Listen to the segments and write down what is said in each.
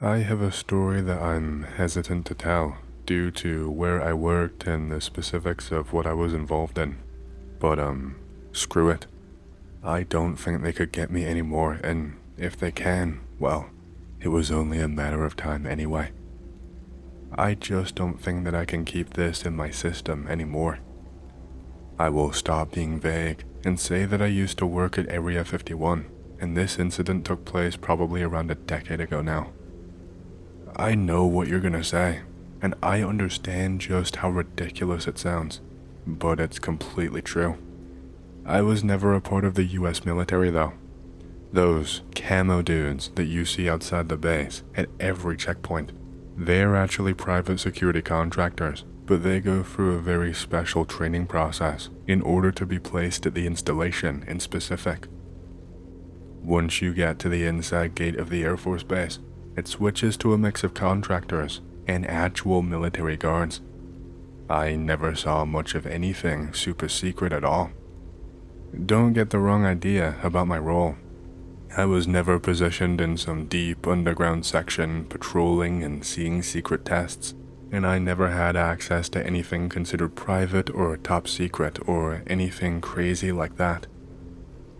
I have a story that I'm hesitant to tell due to where I worked and the specifics of what I was involved in. But, screw it. I don't think they could get me anymore, and if they can, well, it was only a matter of time anyway. I just don't think that I can keep this in my system anymore. I will stop being vague and say that I used to work at Area 51, and this incident took place probably around a decade ago now. I know what you're gonna say, and I understand just how ridiculous it sounds, but it's completely true. I was never a part of the US military though. Those camo dudes that you see outside the base at every checkpoint, they're actually private security contractors, but they go through a very special training process in order to be placed at the installation in specific. Once you get to the inside gate of the Air Force Base, it switches to a mix of contractors and actual military guards. I never saw much of anything super secret at all. Don't get the wrong idea about my role. I was never positioned in some deep underground section patrolling and seeing secret tests, and I never had access to anything considered private or top secret or anything crazy like that.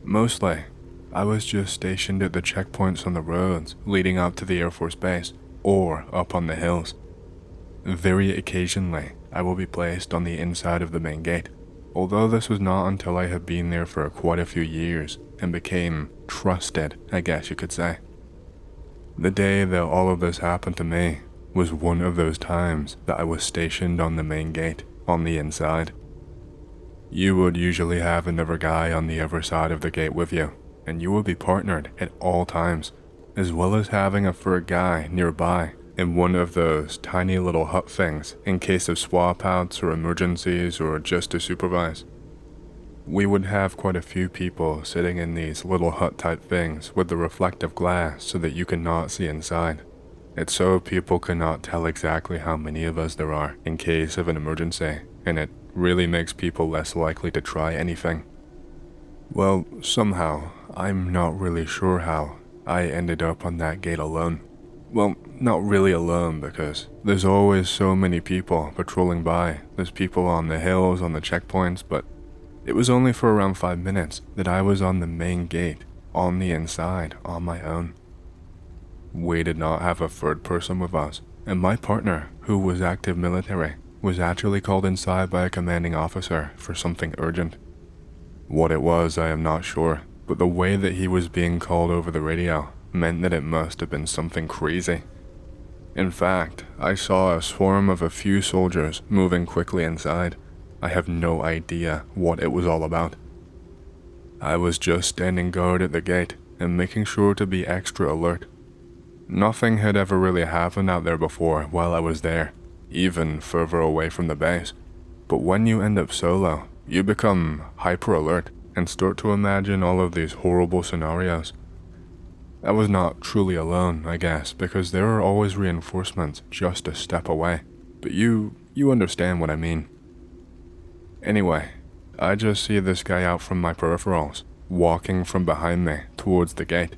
Mostly, I was just stationed at the checkpoints on the roads leading up to the Air Force Base or up on the hills. Very occasionally, I will be placed on the inside of the main gate, although this was not until I had been there for quite a few years and became trusted, I guess you could say. The day that all of this happened to me was one of those times that I was stationed on the main gate on the inside. You would usually have another guy on the other side of the gate with you, and you would be partnered at all times, as well as having a third guy nearby in one of those tiny little hut things in case of swap outs or emergencies or just to supervise. We would have quite a few people sitting in these little hut type things with the reflective glass so that you cannot see inside. It's so people cannot tell exactly how many of us there are in case of an emergency, and it really makes people less likely to try anything. Well, somehow, I'm not really sure how, I ended up on that gate alone. Well, not really alone because there's always so many people patrolling by. There's people on the hills, on the checkpoints, but it was only for around 5 minutes that I was on the main gate, on the inside, on my own. We did not have a third person with us, and my partner, who was active military, was actually called inside by a commanding officer for something urgent. What it was, I am not sure, but the way that he was being called over the radio meant that it must have been something crazy. In fact, I saw a swarm of a few soldiers moving quickly inside. I have no idea what it was all about. I was just standing guard at the gate and making sure to be extra alert. Nothing had ever really happened out there before while I was there, even further away from the base. But when you end up solo, you become hyper alert and start to imagine all of these horrible scenarios. I was not truly alone, I guess, because there are always reinforcements just a step away, but you understand what I mean. Anyway, I just see this guy out from my peripherals, walking from behind me towards the gate.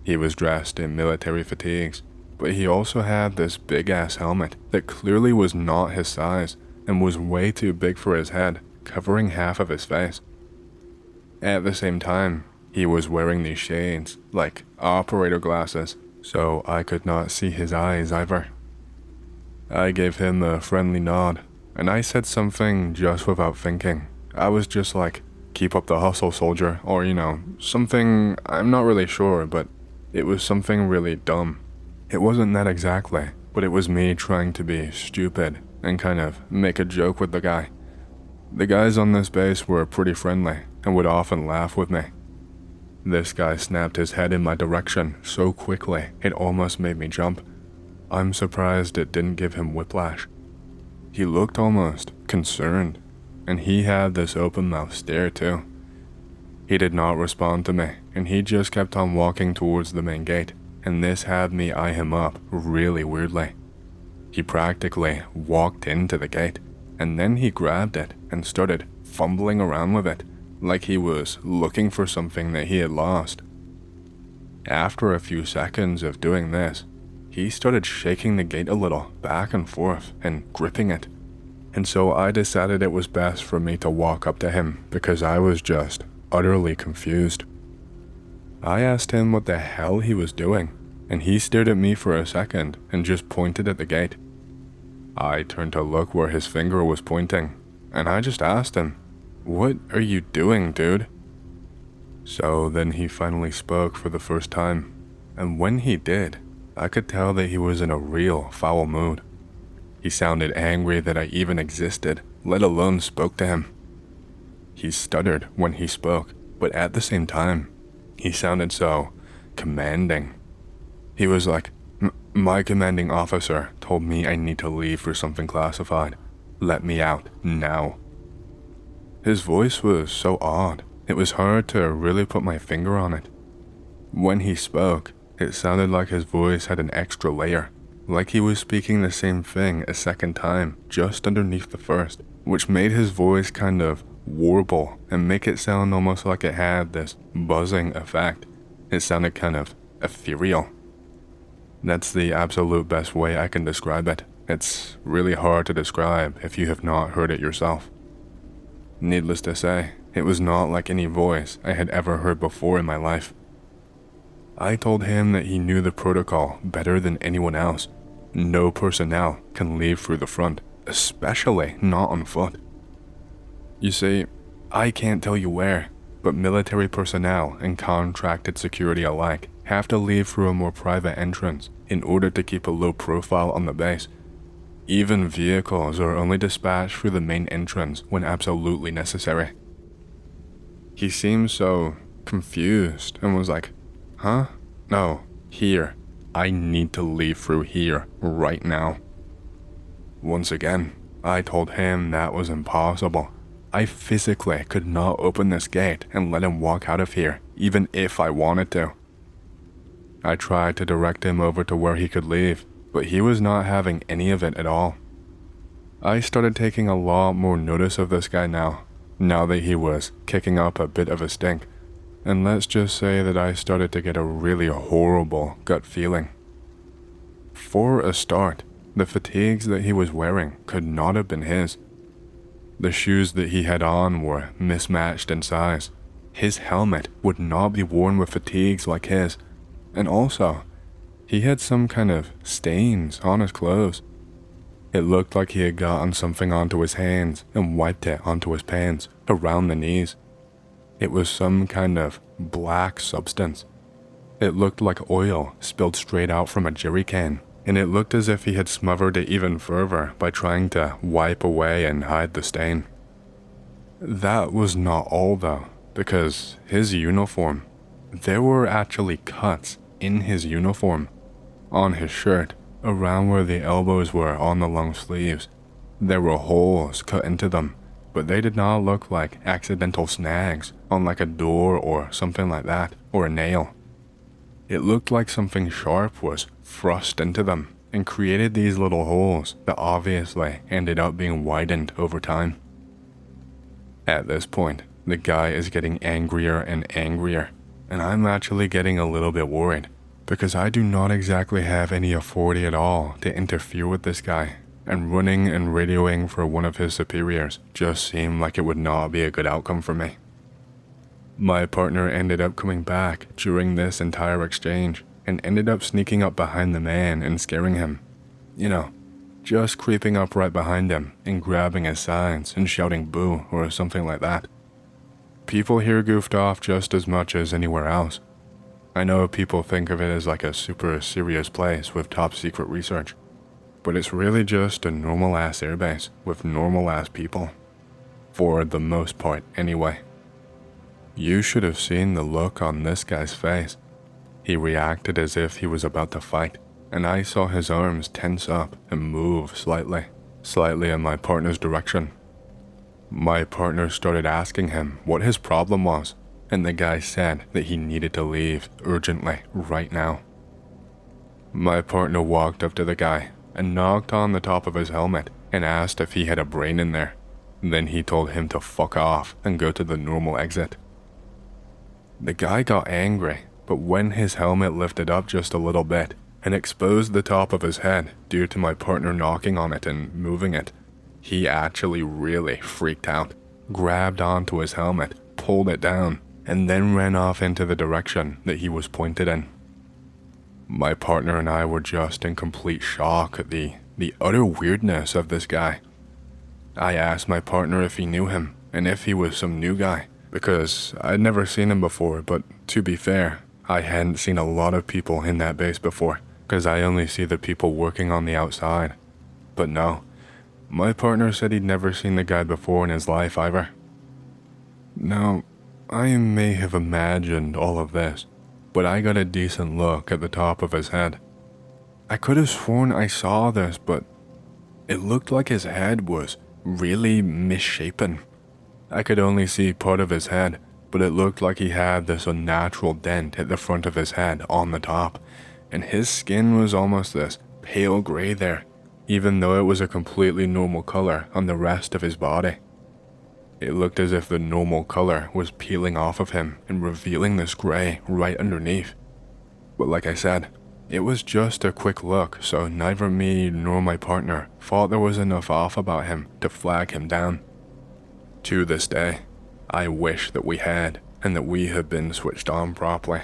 He was dressed in military fatigues, but he also had this big-ass helmet that clearly was not his size and was way too big for his head, covering half of his face. At the same time, he was wearing these shades, like operator glasses, so I could not see his eyes either. I gave him a friendly nod, and I said something just without thinking. I was just like, "Keep up the hustle, soldier," or something, I'm not really sure, but it was something really dumb. It wasn't that exactly, but it was me trying to be stupid and kind of make a joke with the guy. The guys on this base were pretty friendly and would often laugh with me. This guy snapped his head in my direction so quickly it almost made me jump. I'm surprised it didn't give him whiplash. He looked almost concerned, and he had this open-mouthed stare too. He did not respond to me, and he just kept on walking towards the main gate, and this had me eye him up really weirdly. He practically walked into the gate, and then he grabbed it and started fumbling around with it, like he was looking for something that he had lost. After a few seconds of doing this, he started shaking the gate a little, back and forth, and gripping it. And so I decided it was best for me to walk up to him because I was just utterly confused. I asked him what the hell he was doing, and he stared at me for a second and just pointed at the gate. I turned to look where his finger was pointing, and I just asked him, "What are you doing, dude?" So then he finally spoke for the first time, and when he did, I could tell that he was in a real foul mood. He sounded angry that I even existed, let alone spoke to him. He stuttered when he spoke, but at the same time, he sounded so commanding. He was like, "My commanding officer told me I need to leave for something classified. Let me out now." His voice was so odd, it was hard to really put my finger on it. When he spoke, it sounded like his voice had an extra layer, like he was speaking the same thing a second time just underneath the first, which made his voice kind of warble and make it sound almost like it had this buzzing effect. It sounded kind of ethereal. That's the absolute best way I can describe it. It's really hard to describe if you have not heard it yourself. Needless to say, it was not like any voice I had ever heard before in my life. I told him that he knew the protocol better than anyone else. No personnel can leave through the front, especially not on foot. You see, I can't tell you where, but military personnel and contracted security alike have to leave through a more private entrance in order to keep a low profile on the base. Even vehicles are only dispatched through the main entrance when absolutely necessary. He seemed so confused and was like, "Huh? No, here. I need to leave through here right now." Once again, I told him that was impossible. I physically could not open this gate and let him walk out of here, even if I wanted to. I tried to direct him over to where he could leave, but he was not having any of it at all. I started taking a lot more notice of this guy now that he was kicking up a bit of a stink, and let's just say that I started to get a really horrible gut feeling. For a start, the fatigues that he was wearing could not have been his. The shoes that he had on were mismatched in size. His helmet would not be worn with fatigues like his, and also, he had some kind of stains on his clothes. It looked like he had gotten something onto his hands and wiped it onto his pants, around the knees. It was some kind of black substance. It looked like oil spilled straight out from a jerry can, and it looked as if he had smothered it even further by trying to wipe away and hide the stain. That was not all though, because his uniform, there were actually cuts in his uniform, on his shirt, around where the elbows were on the long sleeves. There were holes cut into them, but they did not look like accidental snags on like a door or something like that, or a nail. It looked like something sharp was thrust into them and created these little holes that obviously ended up being widened over time. At this point, the guy is getting angrier and angrier, and I'm actually getting a little bit worried, because I do not exactly have any authority at all to interfere with this guy, and running and radioing for one of his superiors just seemed like it would not be a good outcome for me. My partner ended up coming back during this entire exchange, and ended up sneaking up behind the man and scaring him. You know, just creeping up right behind him and grabbing his sides and shouting boo or something like that. People here goofed off just as much as anywhere else. I know people think of it as like a super serious place with top secret research, but it's really just a normal ass airbase with normal ass people. For the most part anyway. You should have seen the look on this guy's face. He reacted as if he was about to fight, and I saw his arms tense up and move slightly in my partner's direction. My partner started asking him what his problem was, and the guy said that he needed to leave urgently right now. My partner walked up to the guy and knocked on the top of his helmet and asked if he had a brain in there. Then he told him to fuck off and go to the normal exit. The guy got angry, but when his helmet lifted up just a little bit, and exposed the top of his head due to my partner knocking on it and moving it. He actually really freaked out, grabbed onto his helmet, pulled it down, and then ran off into the direction that he was pointed in. My partner and I were just in complete shock at the utter weirdness of this guy. I asked my partner if he knew him and if he was some new guy, because I'd never seen him before, but to be fair, I hadn't seen a lot of people in that base before, because I only see the people working on the outside. But no, my partner said he'd never seen the guy before in his life either. Now, I may have imagined all of this, but I got a decent look at the top of his head. I could have sworn I saw this, but it looked like his head was really misshapen. I could only see part of his head, but it looked like he had this unnatural dent at the front of his head on the top, and his skin was almost this pale gray there, even though it was a completely normal color on the rest of his body. It looked as if the normal color was peeling off of him and revealing this gray right underneath. But like I said, it was just a quick look, so neither me nor my partner thought there was enough off about him to flag him down. To this day, I wish that we had, and that we had been switched on properly.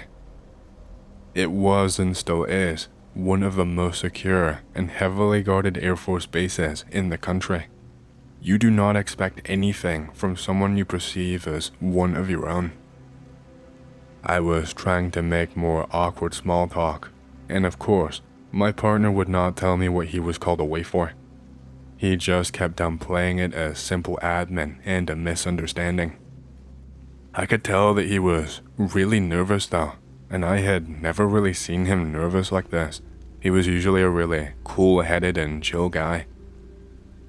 It was and still is one of the most secure and heavily guarded Air Force bases in the country. You do not expect anything from someone you perceive as one of your own. I was trying to make more awkward small talk, and of course, my partner would not tell me what he was called away for. He just kept downplaying it as simple admin and a misunderstanding. I could tell that he was really nervous though, and I had never really seen him nervous like this. He was usually a really cool-headed and chill guy.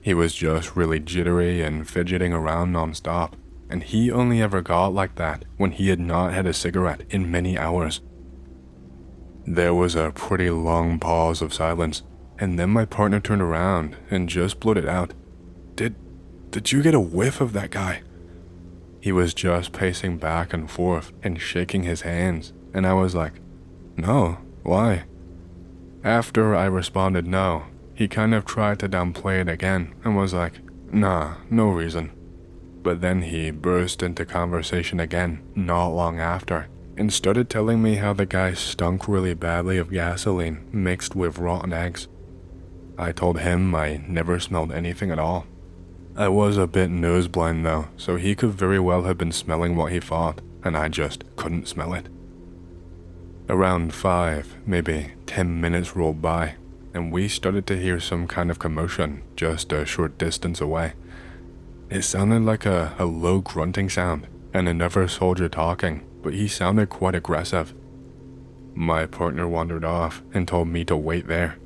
He was just really jittery and fidgeting around non-stop, and he only ever got like that when he had not had a cigarette in many hours. There was a pretty long pause of silence, and then my partner turned around and just blurted out, Did you get a whiff of that guy?" He was just pacing back and forth and shaking his hands, and I was like, "No, why?" After I responded no, he kind of tried to downplay it again and was like, "Nah, no reason." But then he burst into conversation again not long after and started telling me how the guy stunk really badly of gasoline mixed with rotten eggs. I told him I never smelled anything at all. I was a bit noseblind though, so he could very well have been smelling what he thought, and I just couldn't smell it. Around 5, maybe 10 minutes rolled by, and we started to hear some kind of commotion just a short distance away. It sounded like a low grunting sound, and another soldier talking, but he sounded quite aggressive. My partner wandered off and told me to wait there.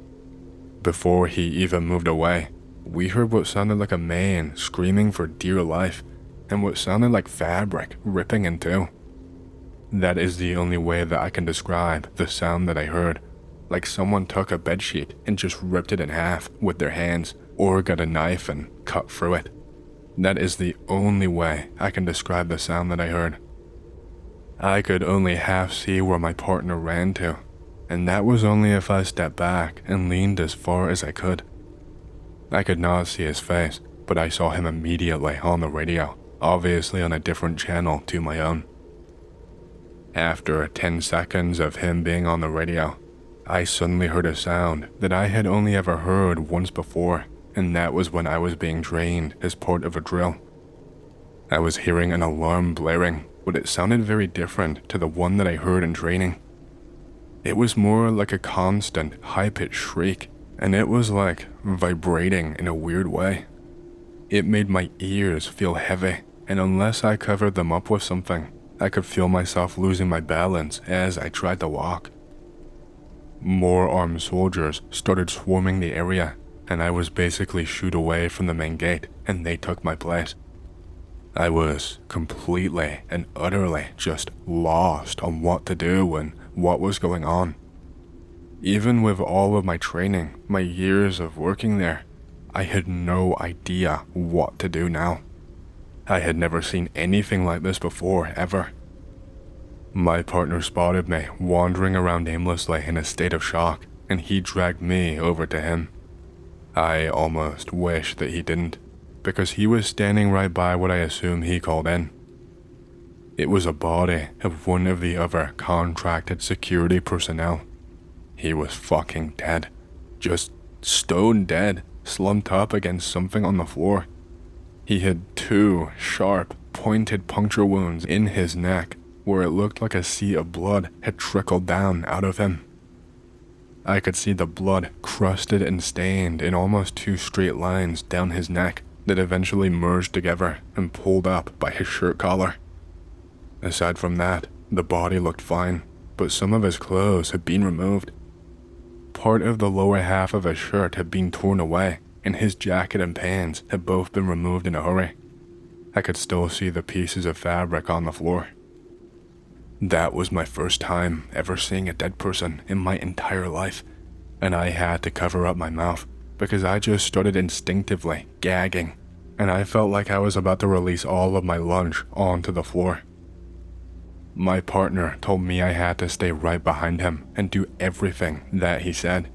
Before he even moved away, we heard what sounded like a man screaming for dear life, and what sounded like fabric ripping in two. That is the only way that I can describe the sound that I heard, like someone took a bedsheet and just ripped it in half with their hands, or got a knife and cut through it. That is the only way I can describe the sound that I heard. I could only half see where my partner ran to, and that was only if I stepped back and leaned as far as I could. I could not see his face, but I saw him immediately on the radio, obviously on a different channel to my own. After 10 seconds of him being on the radio, I suddenly heard a sound that I had only ever heard once before, and that was when I was being trained as part of a drill. I was hearing an alarm blaring, but it sounded very different to the one that I heard in training. It was more like a constant, high-pitched shriek, and it was like vibrating in a weird way. It made my ears feel heavy, and unless I covered them up with something, I could feel myself losing my balance as I tried to walk. More armed soldiers started swarming the area, and I was basically shooed away from the main gate, and they took my place. I was completely and utterly just lost on what to do and what was going on. Even with all of my training, my years of working there, I had no idea what to do now. I had never seen anything like this before, ever. My partner spotted me wandering around aimlessly in a state of shock, and he dragged me over to him. I almost wish that he didn't, because he was standing right by what I assume he called in. It was a body of one of the other contracted security personnel. He was fucking dead. Just stone dead, slumped up against something on the floor. He had 2 sharp, pointed puncture wounds in his neck where it looked like a sea of blood had trickled down out of him. I could see the blood crusted and stained in almost 2 straight lines down his neck that eventually merged together and pulled up by his shirt collar. Aside from that, the body looked fine, but some of his clothes had been removed. Part of the lower half of his shirt had been torn away, and his jacket and pants had both been removed in a hurry. I could still see the pieces of fabric on the floor. That was my first time ever seeing a dead person in my entire life, and I had to cover up my mouth because I just started instinctively gagging, and I felt like I was about to release all of my lunch onto the floor. My partner told me I had to stay right behind him and do everything that he said.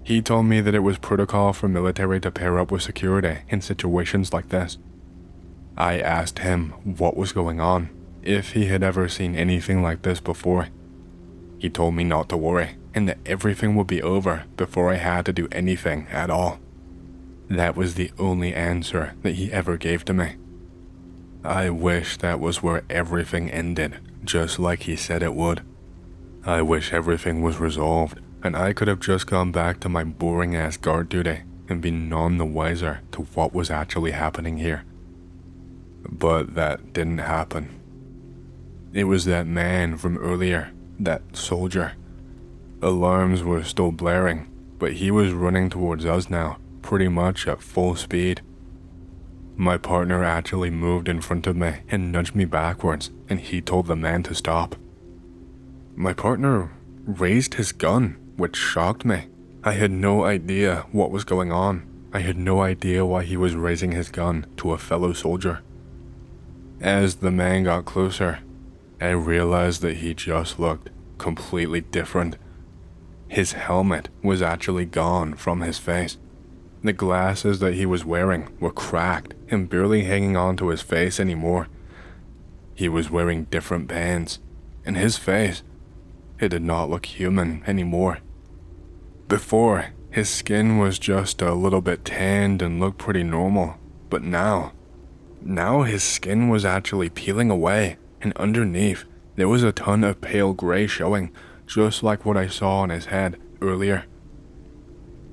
He told me that it was protocol for military to pair up with security in situations like this. I asked him what was going on, if he had ever seen anything like this before. He told me not to worry and that everything would be over before I had to do anything at all. That was the only answer that he ever gave to me. I wish that was where everything ended, just like he said it would. I wish everything was resolved and I could have just gone back to my boring ass guard duty and been none the wiser to what was actually happening here. But that didn't happen. It was that man from earlier, that soldier. Alarms were still blaring, but he was running towards us now, pretty much at full speed. My partner actually moved in front of me and nudged me backwards, and he told the man to stop. My partner raised his gun, which shocked me. I had no idea what was going on. I had no idea why he was raising his gun to a fellow soldier. As the man got closer, I realized that he just looked completely different. His helmet was actually gone from his face. The glasses that he was wearing were cracked and barely hanging onto his face anymore. He was wearing different pants, and his face, it did not look human anymore. Before, his skin was just a little bit tanned and looked pretty normal, but now his skin was actually peeling away, and underneath, there was a ton of pale gray showing, just like what I saw on his head earlier.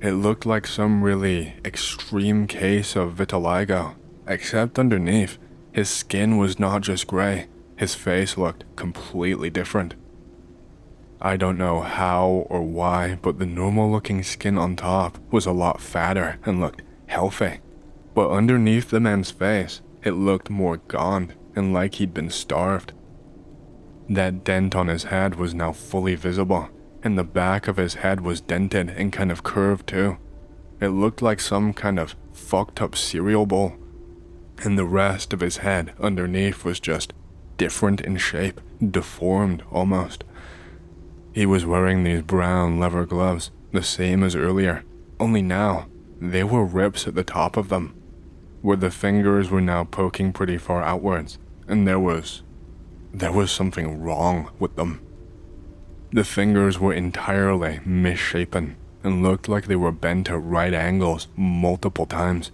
It looked like some really extreme case of vitiligo, except underneath, his skin was not just gray, his face looked completely different. I don't know how or why, but the normal looking skin on top was a lot fatter and looked healthy. But underneath the man's face, it looked more gaunt and like he'd been starved. That dent on his head was now fully visible, and the back of his head was dented and kind of curved too. It looked like some kind of fucked up cereal bowl. And the rest of his head underneath was just different in shape, deformed almost. He was wearing these brown leather gloves, the same as earlier, only now, there were rips at the top of them, where the fingers were now poking pretty far outwards, and there was something wrong with them. The fingers were entirely misshapen and looked like they were bent at right angles multiple times.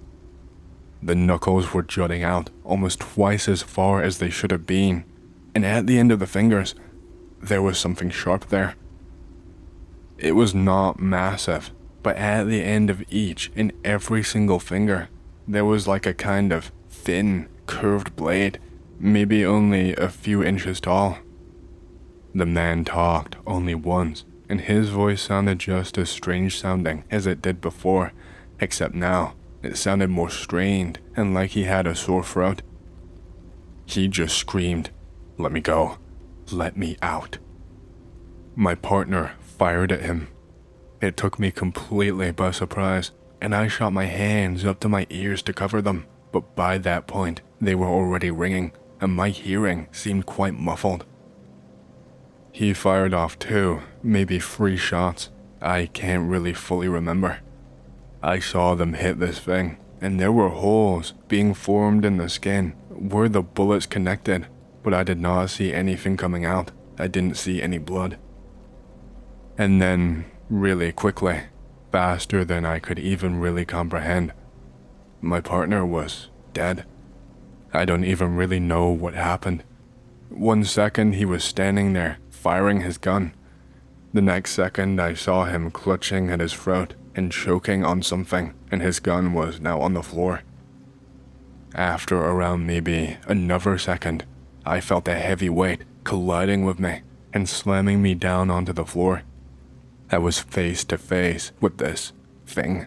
The knuckles were jutting out almost twice as far as they should have been, and at the end of the fingers, there was something sharp there. It was not massive, but at the end of each and every single finger, there was like a kind of thin, curved blade, maybe only a few inches tall. The man talked only once, and his voice sounded just as strange sounding as it did before, except now, it sounded more strained and like he had a sore throat. He just screamed, "Let me go. Let me out." My partner fired at him. It took me completely by surprise, and I shot my hands up to my ears to cover them, but by that point, they were already ringing, and my hearing seemed quite muffled. He fired off 2, maybe 3 shots, I can't really fully remember. I saw them hit this thing, and there were holes being formed in the skin where the bullets connected, but I did not see anything coming out. I didn't see any blood. And then, really quickly, faster than I could even really comprehend, my partner was dead. I don't even really know what happened. 1 second he was standing there, firing his gun. The next second I saw him clutching at his throat and choking on something, and his gun was now on the floor. After around maybe another second, I felt a heavy weight colliding with me and slamming me down onto the floor. I was face to face with this thing.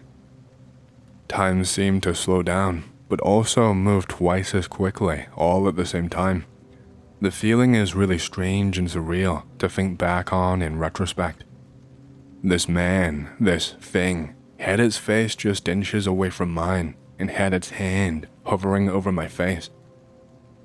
Time seemed to slow down, but also move twice as quickly, all at the same time. The feeling is really strange and surreal to think back on in retrospect. This man, this thing, had its face just inches away from mine and had its hand hovering over my face.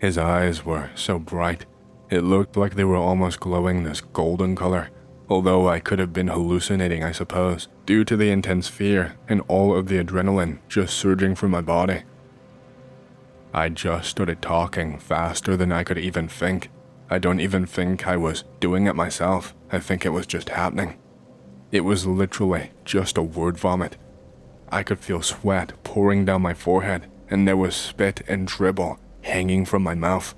His eyes were so bright, it looked like they were almost glowing this golden color, although I could have been hallucinating, I suppose, due to the intense fear and all of the adrenaline just surging through my body. I just started talking faster than I could even think. I don't even think I was doing it myself. I think it was just happening. It was literally just a word vomit. I could feel sweat pouring down my forehead, and there was spit and dribble hanging from my mouth.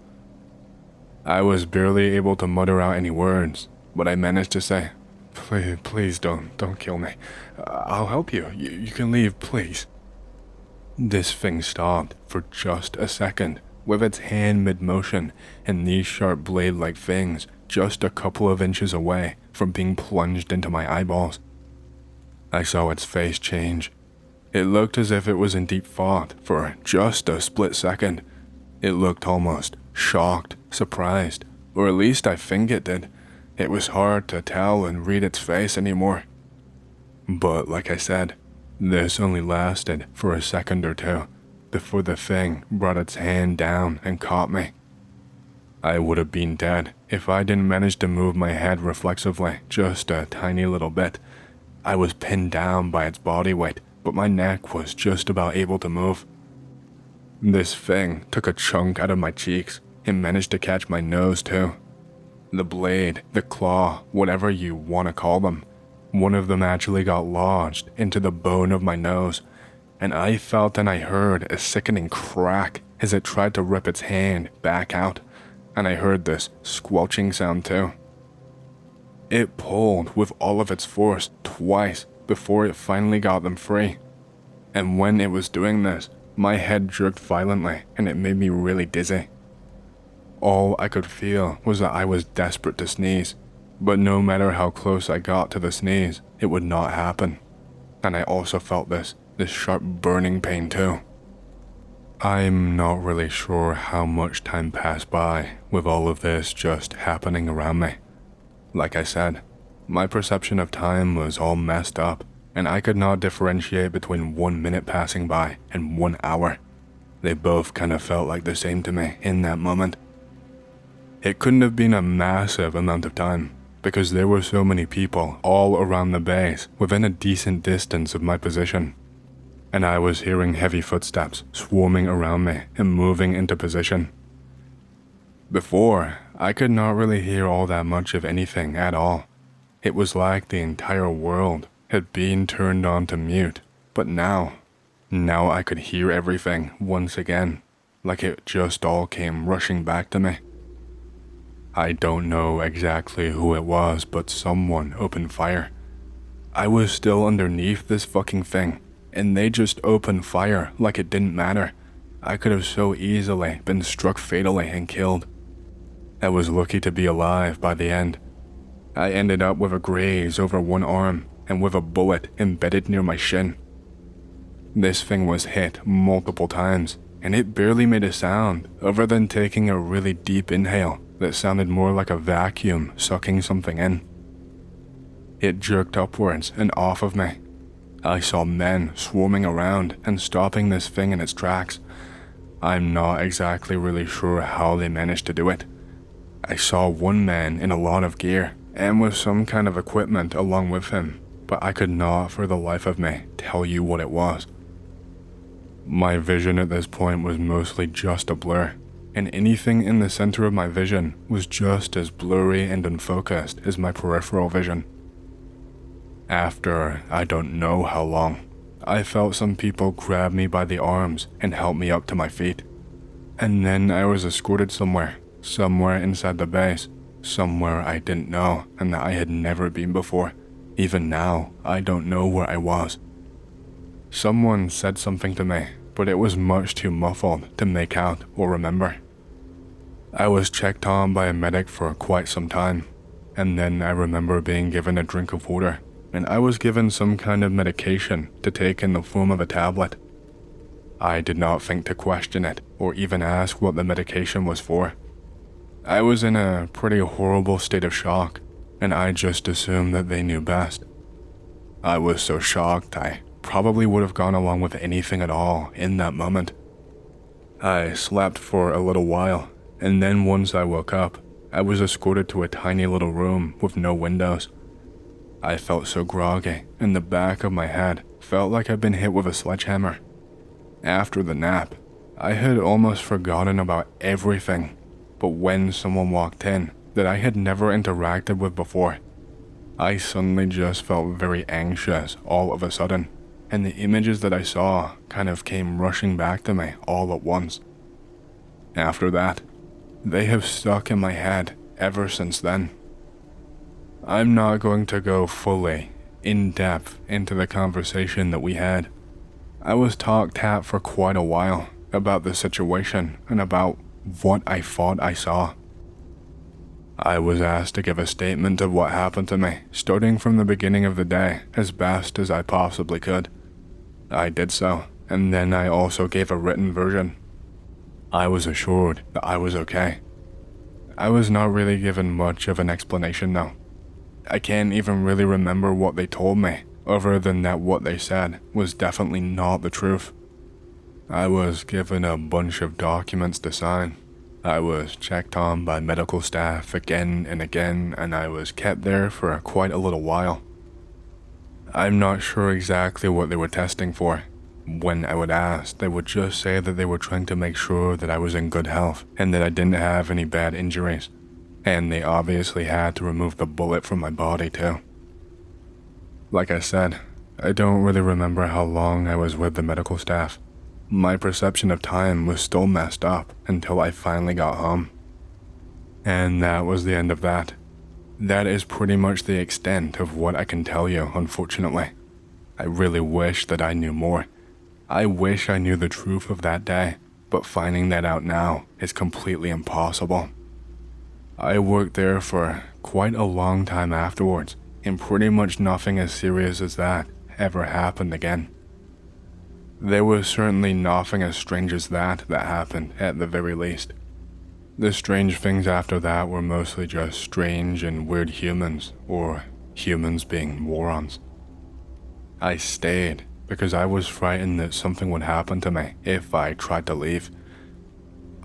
I was barely able to mutter out any words, but I managed to say, Please don't kill me. I'll help you. You can leave, please." This thing stopped for just a second, with its hand mid-motion and these sharp blade-like things just a couple of inches away from being plunged into my eyeballs. I saw its face change. It looked as if it was in deep thought for just a split second. It looked almost shocked, surprised, or at least I think it did. It was hard to tell and read its face anymore. But like I said, this only lasted for a second or two before the thing brought its hand down and caught me. I would have been dead if I didn't manage to move my head reflexively just a tiny little bit. I was pinned down by its body weight, but my neck was just about able to move. This thing took a chunk out of my cheeks and managed to catch my nose too. The blade, the claw, whatever you want to call them, one of them actually got lodged into the bone of my nose, and I felt and I heard a sickening crack as it tried to rip its hand back out, and I heard this squelching sound too. It pulled with all of its force twice before it finally got them free, and when it was doing this, my head jerked violently and it made me really dizzy. All I could feel was that I was desperate to sneeze, but no matter how close I got to the sneeze, it would not happen. And I also felt this sharp burning pain too. I'm not really sure how much time passed by with all of this just happening around me. Like I said, my perception of time was all messed up, and I could not differentiate between 1 minute passing by and 1 hour. They both kind of felt like the same to me in that moment. It couldn't have been a massive amount of time, because there were so many people all around the base within a decent distance of my position. And I was hearing heavy footsteps swarming around me and moving into position. Before, I could not really hear all that much of anything at all. It was like the entire world had been turned on to mute, but now I could hear everything once again, like it just all came rushing back to me. I don't know exactly who it was, but someone opened fire. I was still underneath this fucking thing, and they just opened fire like it didn't matter. I could have so easily been struck fatally and killed. I was lucky to be alive by the end. I ended up with a graze over one arm and with a bullet embedded near my shin. This thing was hit multiple times, and it barely made a sound other than taking a really deep inhale that sounded more like a vacuum sucking something in. It jerked upwards and off of me. I saw men swarming around and stopping this thing in its tracks. I'm not exactly really sure how they managed to do it. I saw one man in a lot of gear and with some kind of equipment along with him, but I could not for the life of me tell you what it was. My vision at this point was mostly just a blur, and anything in the center of my vision was just as blurry and unfocused as my peripheral vision. After I don't know how long, I felt some people grab me by the arms and help me up to my feet. And then I was escorted somewhere inside the base, somewhere I didn't know and that I had never been before. Even now, I don't know where I was. Someone said something to me, but it was much too muffled to make out or remember. I was checked on by a medic for quite some time, and then I remember being given a drink of water, and I was given some kind of medication to take in the form of a tablet. I did not think to question it or even ask what the medication was for. I was in a pretty horrible state of shock, and I just assumed that they knew best. I was so shocked I probably would have gone along with anything at all in that moment. I slept for a little while, and then once I woke up, I was escorted to a tiny little room with no windows. I felt so groggy, and the back of my head felt like I'd been hit with a sledgehammer. After the nap, I had almost forgotten about everything, but when someone walked in that I had never interacted with before, I suddenly just felt very anxious all of a sudden, and the images that I saw kind of came rushing back to me all at once. After that, they have stuck in my head ever since then. I'm not going to go fully, in depth, into the conversation that we had. I was talked at for quite a while about the situation and about what I thought I saw. I was asked to give a statement of what happened to me, starting from the beginning of the day as best as I possibly could. I did so, and then I also gave a written version. I was assured that I was okay. I was not really given much of an explanation though. I can't even really remember what they told me, other than that what they said was definitely not the truth. I was given a bunch of documents to sign. I was checked on by medical staff again and again, and I was kept there for quite a little while. I'm not sure exactly what they were testing for. When I would ask, they would just say that they were trying to make sure that I was in good health and that I didn't have any bad injuries. And they obviously had to remove the bullet from my body too. Like I said, I don't really remember how long I was with the medical staff. My perception of time was still messed up until I finally got home. And that was the end of that. That is pretty much the extent of what I can tell you, unfortunately. I really wish that I knew more. I wish I knew the truth of that day, but finding that out now is completely impossible. I worked there for quite a long time afterwards, and pretty much nothing as serious as that ever happened again. There was certainly nothing as strange as that happened, at the very least. The strange things after that were mostly just strange and weird humans, or humans being morons. I stayed because I was frightened that something would happen to me if I tried to leave.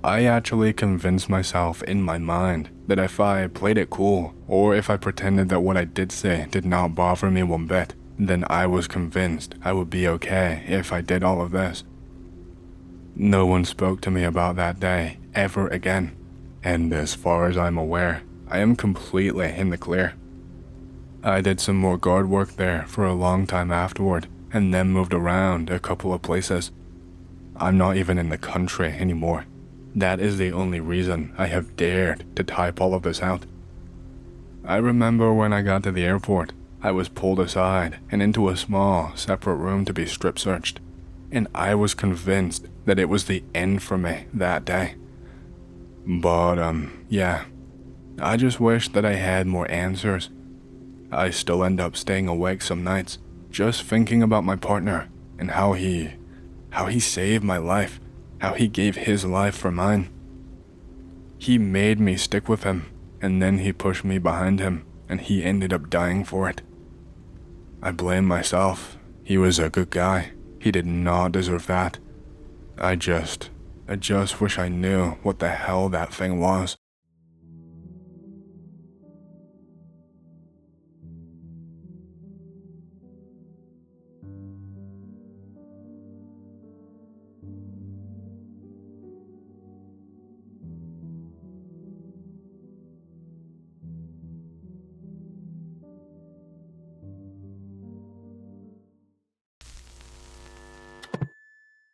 I actually convinced myself in my mind that if I played it cool, or if I pretended that what I did say did not bother me one bit, then I was convinced I would be okay if I did all of this. No one spoke to me about that day ever again, and as far as I'm aware, I am completely in the clear. I did some more guard work there for a long time afterward, and then moved around a couple of places. I'm not even in the country anymore. That is the only reason I have dared to type all of this out. I remember when I got to the airport, I was pulled aside and into a small, separate room to be strip searched, and I was convinced that it was the end for me that day. But, yeah, I just wish that I had more answers. I still end up staying awake some nights, just thinking about my partner and how he saved my life, how he gave his life for mine. He made me stick with him, and then he pushed me behind him, and he ended up dying for it. I blame myself. He was a good guy. He did not deserve that. I just wish I knew what the hell that thing was.